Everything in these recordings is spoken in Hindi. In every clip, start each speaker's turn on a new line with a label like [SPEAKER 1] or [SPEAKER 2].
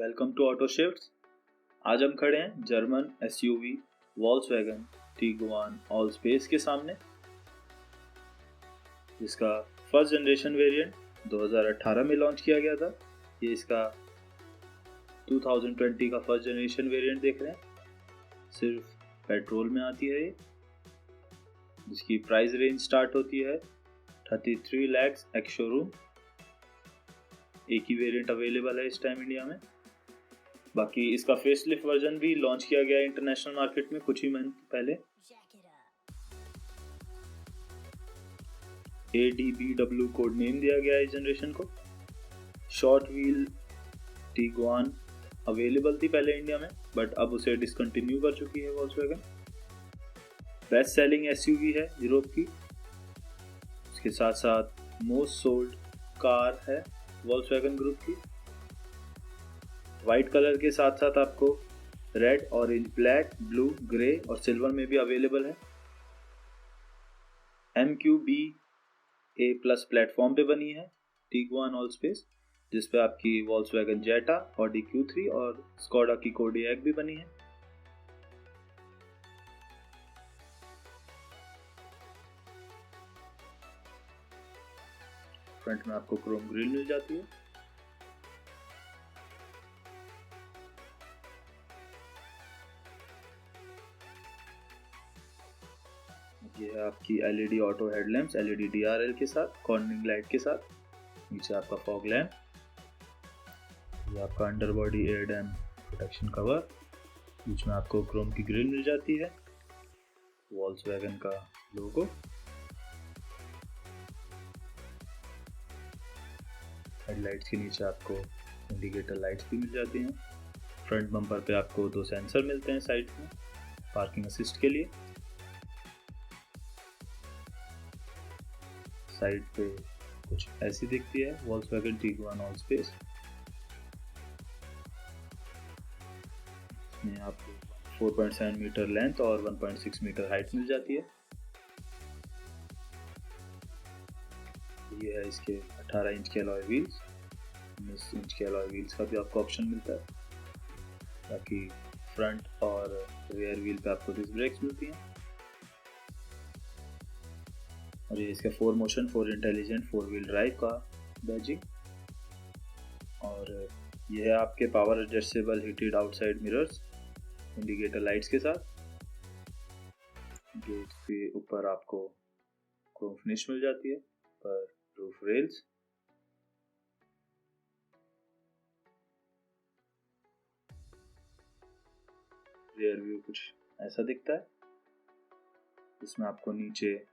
[SPEAKER 1] Welcome to auto shifts. आज हम खड़े हैं German SUV Volkswagen Tiguan All Space के सामने, जिसका फर्स्ट जनरेशन वेरिएंट 2018 में लॉन्च किया गया था। ये इसका 2020 का फर्स्ट जनरेशन वेरिएंट देख रहे हैं। सिर्फ पेट्रोल में आती है ये, जिसकी प्राइस रेंज स्टार्ट होती है 33 लाख एक्स शोरूम। एक ही वेरिएंट अवेलेबल है इस टाइम इंडिया में। बाकी इसका फेसलिफ्ट वर्जन भी लॉन्च किया गया इंटरनेशनल मार्केट में कुछ ही मंथ पहले। ADBW कोड नेम दिया गया है इस जनरेशन को। शॉर्ट व्हील टीगुआन अवेलेबल थी पहले इंडिया में, बट अब उसे डिसकंटिन्यू कर चुकी है वॉल्क्सवैगन। बेस्ट सेलिंग एसयूवी है यूरोप की। उसके साथ साथ मोस्ट सोल्ड कार है वॉल्क्सवैगन ग्रुप की। वाइट कलर के साथ साथ आपको red, orange, black, blue, grey और सिल्वर में भी अवेलेबल है। MQB-A+ प्लेटफॉर्म पे बनी है टीगुआन ऑल स्पेस, जिस पे आपकी वॉल्क्सवैगन जेटा, ऑडी Q3 और स्कोडा की कोडियक भी बनी है। फ्रंट में आपको क्रोम ग्रिल मिल जाती है। ये है आपकी LED auto headlamps LED DRL के साथ, कॉर्नरिंग लाइट के साथ। नीचे आपका फॉग लैम्प, ये आपका underbody air dam protection cover. बीच में आपको क्रोम की ग्रिल मिल जाती है, वॉल्क्सवैगन का लोगो। हेडलाइट्स के नीचे आपको इंडिकेटर लाइट्स भी मिल जाती हैं। फ्रंट बम्पर पे आपको 2 सेंसर मिलते हैं साइड में पार्किंग असिस्ट के लिए। साइड पे कुछ ऐसी दिखती है वॉल्क्सवैगन टीगुआन ऑल स्पेस। इसमें आपको 4.7 मीटर लेंथ और 1.6 मीटर हाइट मिल जाती है। ये है इसके 18 इंच के अलॉय व्हील्स। 19 इंच के अलॉय व्हील्स का भी आपको ऑप्शन मिलता है। बाकी फ्रंट और रियर व्हील पे आपको डिस्क ब्रेक्स मिलती हैं। और ये इसका 4 मोशन 4 इंटेलिजेंट 4 व्हील ड्राइव का बैजिंग। और ये है आपके power adjustable heated outside mirrors indicator lights के साथ। गेट्स के ऊपर आपको क्रोम फिनिश मिल जाती है पर रूफ रेल्स। रियर व्यू कुछ ऐसा दिखता है। इसमें आपको नीचे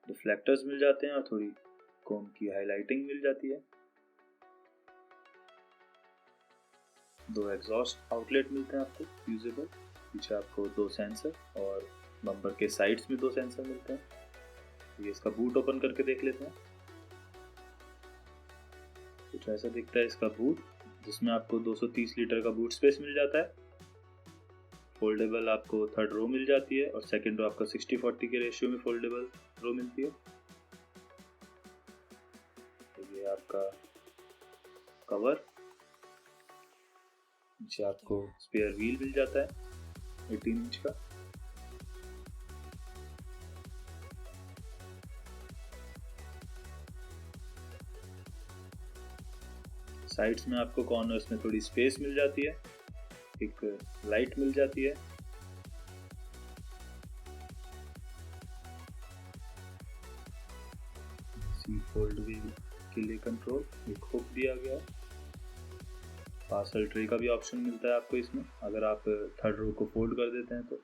[SPEAKER 1] रिफ्लेक्टर्स मिल जाते हैं और थोड़ी क्रोम की हाइलाइटिंग मिल जाती है। 2 एग्जॉस्ट आउटलेट मिलते हैं आपको यूजेबल। पीछे आपको 2 सेंसर और बम्पर के साइड्स में 2 सेंसर मिलते हैं। ये इसका बूट ओपन करके देख लेते हैं। कुछ ऐसा दिखता है इसका बूट, जिसमें आपको 230 लीटर का बूट स्पेस मिल जाता है। फोल्डेबल आपको थर्ड रो मिल जाती है और सेकंड रो आपका 60-40 के रेशियो में फोल्डेबल रो मिलती है। तो ये आपका कवर। नीचे आपको स्पेयर व्हील मिल जाता है 18 इंच का। साइड्स में आपको कॉर्नर्स में थोड़ी स्पेस मिल जाती है। एक लाइट मिल जाती है। सीट फोल्ड व्हील के लिए कंट्रोल, एक हुक दिया गया है। पार्सल ट्रे का भी ऑप्शन मिलता है आपको इसमें, अगर आप थर्ड रो को फोल्ड कर देते हैं तो।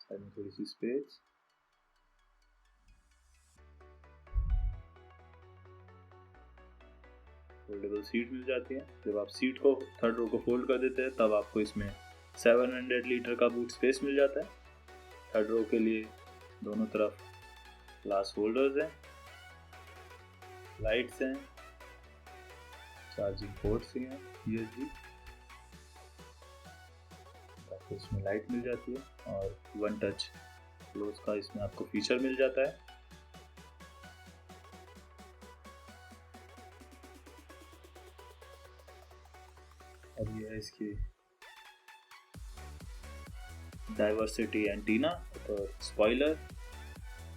[SPEAKER 1] साइड में थोड़ी सी स्पेस। फोल्डेबल सीट मिल जाती है। जब आप सीट को थर्ड रो को फोल्ड कर देते हैं तब आपको इसमें 700 लीटर का बूट स्पेस मिल जाता है। थर्ड रो के लिए दोनों तरफ ग्लास होल्डर्स हैं, लाइट्स हैं, चार्जिंग पोर्ट्स हैं, USB। आपको इसमें लाइट मिल जाती है और 1 टच क्लोज का इसमें आपको फीचर मिल जाता है। और ये है इसकी डाइवर्सिटी एंटीना और स्पॉइलर,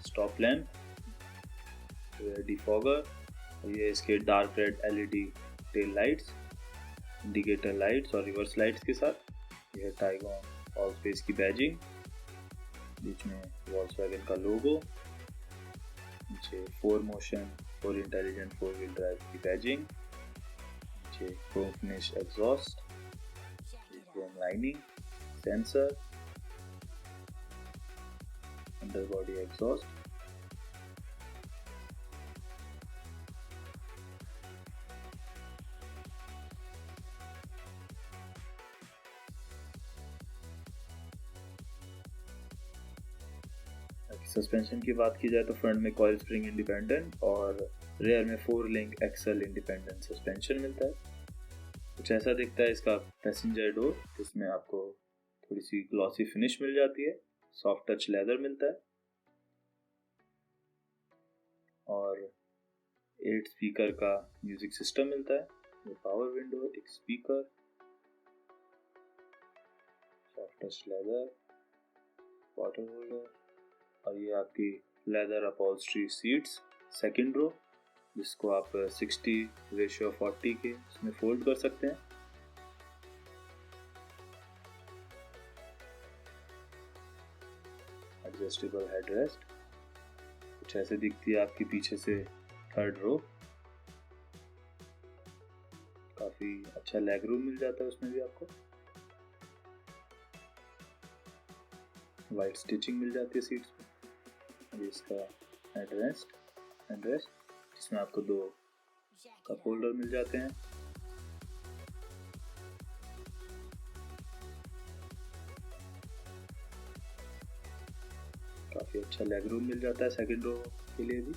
[SPEAKER 1] स्टॉप लैम्प, डिफॉगर, और ये इसके dark red LED tail lights, indicator lights और रिवर्स लाइट्स के साथ। यह टाइगॉन ऑलस्पेस की बैजिंग, बीच में वॉल्क्सवैगन का लोगो, नीचे 4 मोशन 4 इंटेलिजेंट 4 व्हील ड्राइव की बैजिंग, नीचे Chrome finish exhaust, Chrome lining, sensor, underbody exhaust, suspension की बात की जाए तो फ्रंट में कॉइल स्प्रिंग इंडिपेंडेंट और रेयर में 4 लिंक एक्सल इंडिपेंडेंट सस्पेंशन मिलता है। कुछ ऐसा दिखता है इसका पैसेंजर डोर, जिसमें आपको थोड़ी सी ग्लॉसी फिनिश मिल जाती है, सॉफ्ट टच लेदर मिलता है और 8 स्पीकर का म्यूजिक सिस्टम मिलता है। ये पावर विंडो, एक speaker, soft touch leather, water holder और ये आपकी leather upholstery seats second row, जिसको आप 60:40 के इसमें फोल्ड कर सकते हैं। एडजस्टेबल हेडरेस्ट, कुछ ऐसे दिखती है आपकी पीछे से थर्ड रो। काफी अच्छा लेग रूम मिल जाता है उसमें भी आपको। वाइट स्टिचिंग मिल जाती है सीट्स पे। ये इसका हेडरेस्ट जिसमें आपको 2 कप होल्डर मिल जाते हैं। काफ़ी अच्छा लेग रूम मिल जाता है सेकंड रो के लिए भी।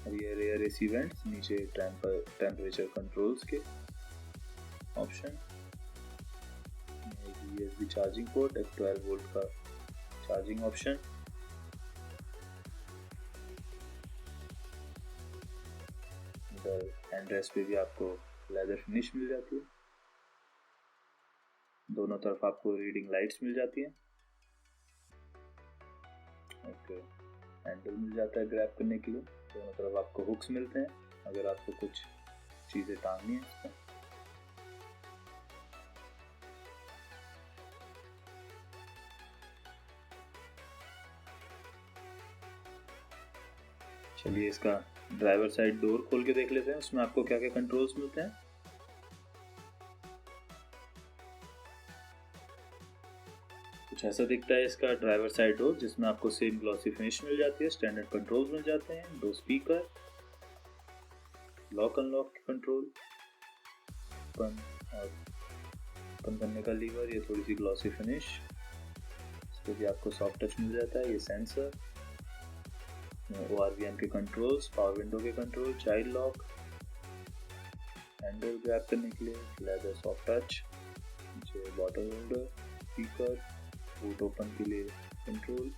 [SPEAKER 1] और ये रेयर एसी वेंट्स, नीचे टेम्परेचर कंट्रोल्स के ऑप्शन, यूएसबी चार्जिंग पोर्ट, एक 12 वोल्ट का चार्जिंग ऑप्शन, इधर हैंडरेस्ट पे भी आपको लेदर फिनिश मिल जाती है। दोनों तरफ आपको रीडिंग लाइट्स मिल जाती हैं। एक हैंडल मिल जाता है ग्रैब करने के लिए। दोनों तरफ आपको हुक्स मिलते हैं अगर आपको कुछ चीज़ें टांगनी है इसमें। चलिए इसका ड्राइवर साइड डोर खोल के देख लेते हैं उसमें आपको क्या क्या कंट्रोल्स मिलते हैं। कुछ ऐसा दिखता है इसका ड्राइवर साइड डोर, जिसमें आपको सेम ग्लॉसी फिनिश मिल जाती है, स्टैंडर्ड कंट्रोल्स मिल जाते हैं, 2 स्पीकर, लॉक अनलॉक के कंट्रोल, ओपन करने का लीवर, ये थोड़ी सी ग्लॉसी फिनिश, इस पर भी आपको सॉफ्ट टच मिल जाता है। ये सेंसर, ORVM के कंट्रोल्स, पावर विंडो के control, child lock, handle grab करने के लिए, लेदर सॉफ्ट टच, नीचे bottle holder, speaker, boot open के लिए कंट्रोल।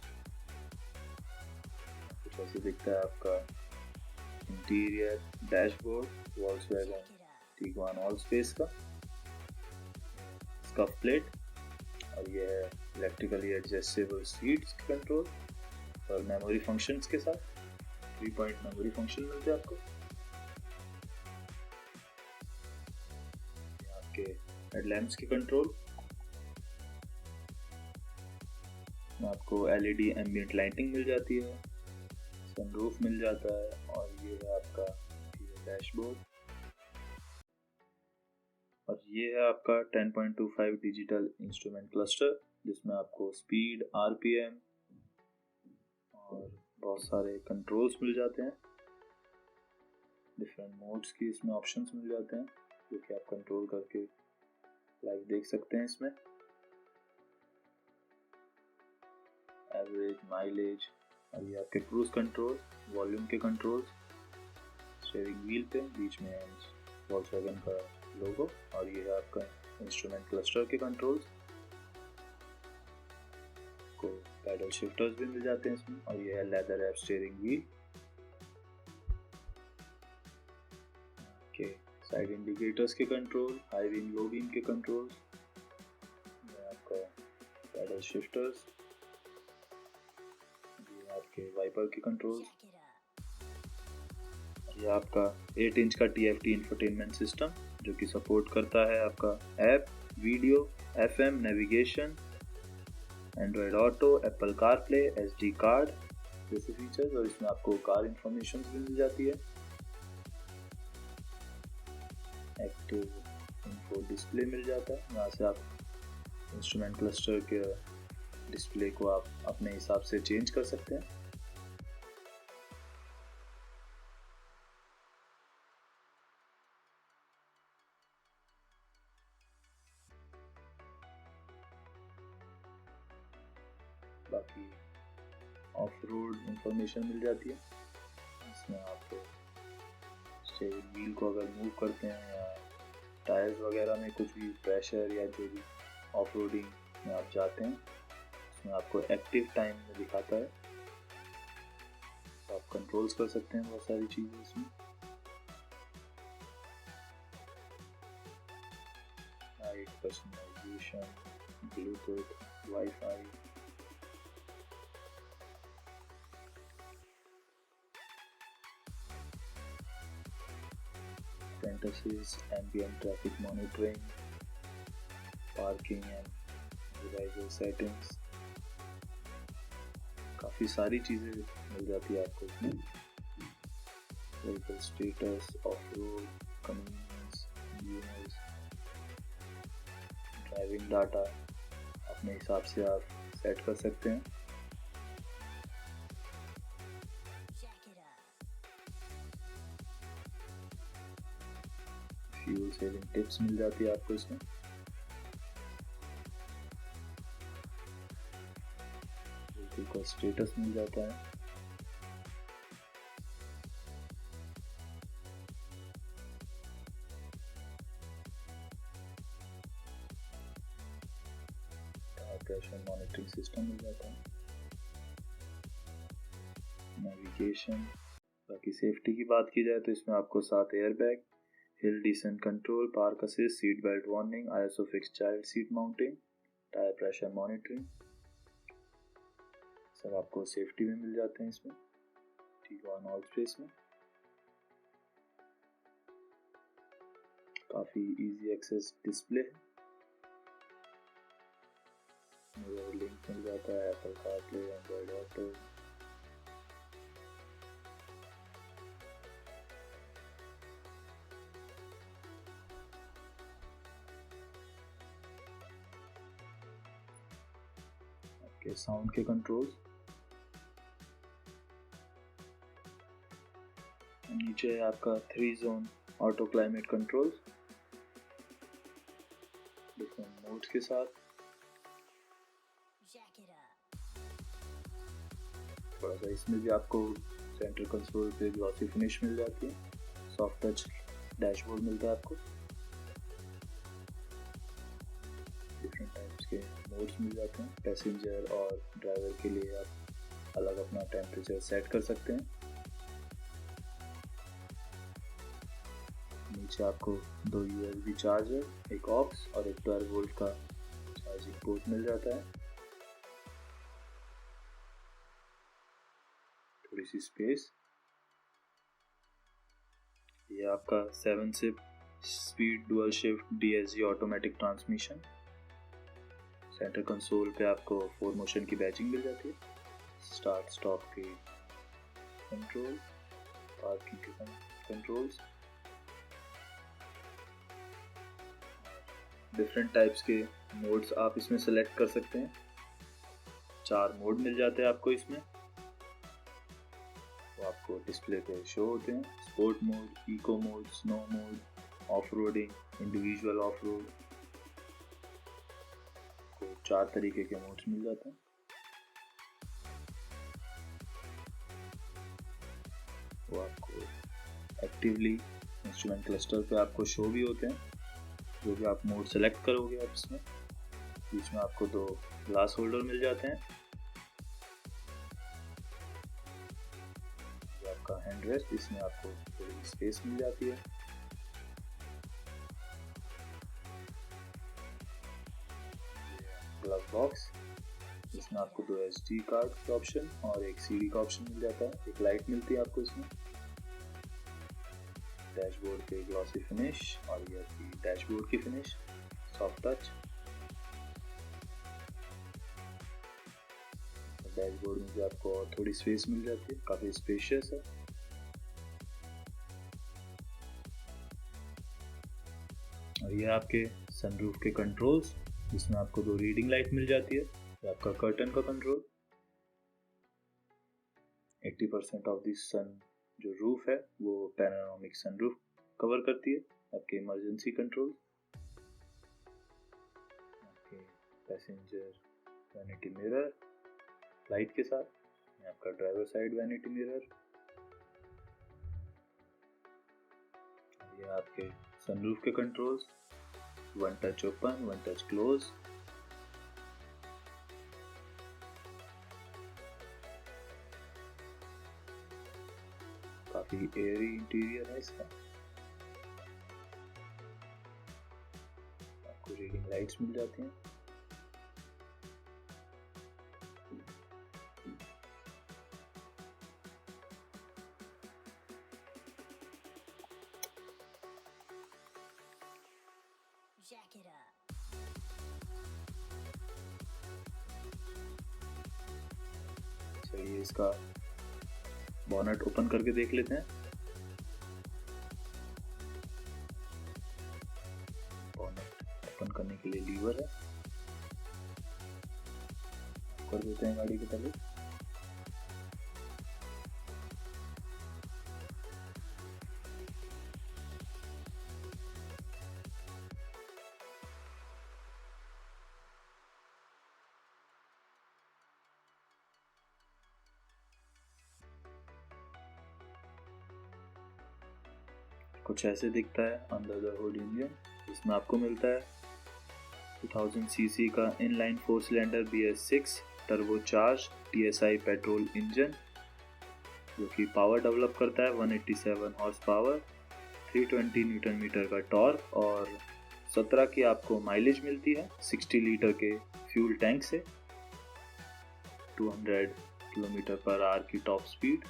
[SPEAKER 1] कुछ ऐसे दिखता है आपका इंटीरियर डैशबोर्ड वॉल्क्सवैगन टीगुआन ऑलस्पेस का, स्कफ प्लेट, और ये है इलेक्ट्रिकली एडजस्टेबल सीट्स कंट्रोल और मेमोरी फंक्शंस के साथ 3 पॉइंट मेमोरी फंक्शन मिलते हैं आपको। आपके हेडलैम्प्स के कंट्रोल, आपको LED एम्बिएंट लाइटिंग मिल जाती है, सनरूफ मिल जाता है और ये है आपका डैशबोर्ड। और ये है आपका 10.25 डिजिटल इंस्ट्रूमेंट क्लस्टर, जिसमें आपको स्पीड, RPM और बहुत सारे कंट्रोल्स मिल जाते हैं। डिफरेंट मोड्स की इसमें ऑप्शंस मिल जाते हैं जो कि आप कंट्रोल करके लाइव देख सकते हैं इसमें। एवरेज, माइलेज, और ये आपके क्रूज कंट्रोल, वॉल्यूम के कंट्रोल्स, स्टीयरिंग व्हील पे बीच में वॉल्क्सवैगन का लोगो, और ये है आपका इंस्ट्रूमेंट क्लस्टर के कंट्रोल्स को पैडल शिफ्टर्स भी मिल जाते हैं इसमें, और ये है लेदर रैप स्टीयरिंग व्हील के साइड इंडिकेटर्स के control, high beam low beam के कंट्रोल, आपका पैडल शिफ्टर्स, ये आपके वाइपर के कंट्रोल्स, ये आपका 8 इंच का TFT इंफोटेनमेंट सिस्टम जो कि सपोर्ट करता है आपका app, video, FM, navigation, Android auto, Apple CarPlay, SD card जैसे फीचर्स, और इसमें आपको कार इंफॉर्मेशन भी मिल जाती है। एक्टिव इन्फो डिस्प्ले मिल जाता है, यहाँ से आप इंस्ट्रूमेंट क्लस्टर के डिस्प्ले को आप अपने हिसाब से चेंज कर सकते हैं। बाकी ऑफ रोड इंफॉर्मेशन मिल जाती है, इसमें आप स्टीयरिंग व्हील को अगर मूव करते हैं या टायर्स वगैरह में कुछ भी प्रेशर या जो भी ऑफ रोडिंग में आप जाते हैं, इसमें आपको एक्टिव टाइम में दिखाता है, तो आप कंट्रोल्स कर सकते हैं बहुत सारी चीज़ें इसमें। Height, personalization, Bluetooth, wifi, fantasies, ambient traffic monitoring, parking and device settings, काफ़ी सारी चीज़ें मिल जाती है आपको इसमें। Vehicle status, of road, convenience, users, driving data अपने हिसाब से आप सेट कर सकते हैं। फ्यूल सेविंग टिप्स मिल जाती है आपको इसमें। व्हीकल का स्टेटस मिल जाता है। टायर प्रेशर मॉनिटरिंग सिस्टम मिल जाता है। नेविगेशन। बाकी सेफ्टी की बात की जाए तो इसमें आपको 7 airbag, hill descent control, park assist, seat belt warning, ISO fix child seat mounting, tyre pressure monitoring, सब आपको सेफ्टी में मिल जाते हैं इसमें। टीगुआन ऑल स्पेस में काफ़ी इजी एक्सेस डिस्प्ले है, मिरर लिंक मिल जाता है, एप्पल कारप्ले, एंड्रॉयड ऑटो, आपके साउंड के कंट्रोल्स, नीचे है आपका 3 zone auto climate controls different modes के साथ। थोड़ा सा इसमें भी आपको सेंटर कंसोल पे ग्लॉसी फिनिश मिल जाती है, सॉफ्ट टच डैशबोर्ड मिलता है आपको, डिफरेंट टाइप्स के मोड्स मिल जाते हैं। पैसेंजर और ड्राइवर के लिए आप अलग अपना टेम्परेचर सेट कर सकते हैं। नीचे आपको 2 USB चार्जर, एक ऑक्स और एक 12 वोल्ट का चार्जिंग पोर्ट मिल जाता है। थोड़ी सी स्पेस। ये आपका 7 speed dual shift DSG automatic transmission. Centre console पे आपको 4 मोशन की बैचिंग मिल जाती है, स्टार्ट स्टॉप के कंट्रोल, पार्किंग के कंट्रोल्स, डिफरेंट टाइप्स के मोड्स आप इसमें सेलेक्ट कर सकते हैं। 4 मोड मिल जाते हैं आपको इसमें, वो आपको डिस्प्ले पे शो होते हैं। Sport mode, eco mode, snow mode, off roading, individual off road, को 4 तरीके के मोड्स मिल जाते हैं। वो आपको एक्टिवली इंस्ट्रूमेंट क्लस्टर पे आपको शो भी होते हैं, जो भी आप मोड सेलेक्ट करोगे आप इसमें। बीच में आपको 2 ग्लास होल्डर मिल जाते हैं, आपका हैंड रेस्ट, इसमें आपको थोड़ी स्पेस मिल जाती है। ग्लव बॉक्स, इसमें आपको 2 SD कार्ड का ऑप्शन और एक CD का ऑप्शन मिल जाता है। एक लाइट मिलती है आपको इसमें। डैशबोर्ड पे ग्लॉसी फिनिश और ये आपकी डैशबोर्ड की फिनिश, सॉफ्ट टच। डैशबोर्ड में भी आपको थोड़ी स्पेस मिल जाती है, काफ़ी स्पेशियस है। और ये आपके सनरूफ के कंट्रोल्स, जिसमें आपको 2 रीडिंग लाइट मिल जाती है। ये आपका कर्टन का कंट्रोल, 80% ऑफ द सन जो रूफ है वो पैनोरामिक सनरूफ कवर करती है। आपके इमरजेंसी कंट्रोल, आपके पैसेंजर वैनिटी मिरर लाइट के साथ, आपका ड्राइवर साइड वैनिटी मिरर, ये आपके सनरूफ के controls, 1 touch open 1 touch close. काफी एयरी इंटीरियर है इसका। आपको रीडिंग लाइट्स मिल जाती हैं।
[SPEAKER 2] Jack it up.
[SPEAKER 1] चलिए इसका बॉनेट ओपन करके देख लेते हैं। बॉनेट ओपन करने के लिए लीवर है, कर देते हैं गाड़ी की तरफ। कुछ ऐसे दिखता है अंडर द हुड इंजन, जिसमें आपको मिलता है 2000 सीसी का inline 4 cylinder BS6 turbocharge TSI petrol engine, जो कि पावर डेवलप करता है 187 हॉर्स पावर, 320 न्यूटन मीटर का टॉर्क और 17 की आपको माइलेज मिलती है 60 लीटर के फ्यूल टैंक से, 200 किलोमीटर पर आवर की टॉप स्पीड।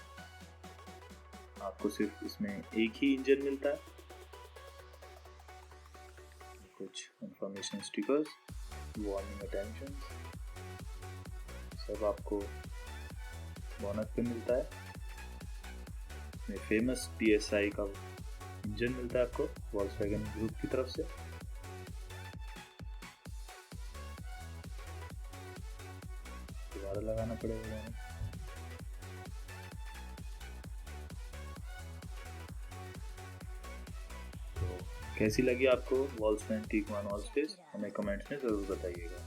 [SPEAKER 1] आपको सिर्फ इसमें एक ही इंजन मिलता है। कुछ इंफॉर्मेशन स्टिकर्स, वार्निंग अटेंशन, सब आपको बोनट पे मिलता है। इसमें फेमस TSI का इंजन मिलता है आपको वॉल्क्सवैगन ग्रुप की तरफ से। दोबारा लगाना पड़ेगा। कैसी लगी आपको वॉल्क्सवैगन टीगुआन ऑल स्पेस, हमें कमेंट्स में ज़रूर बताइएगा।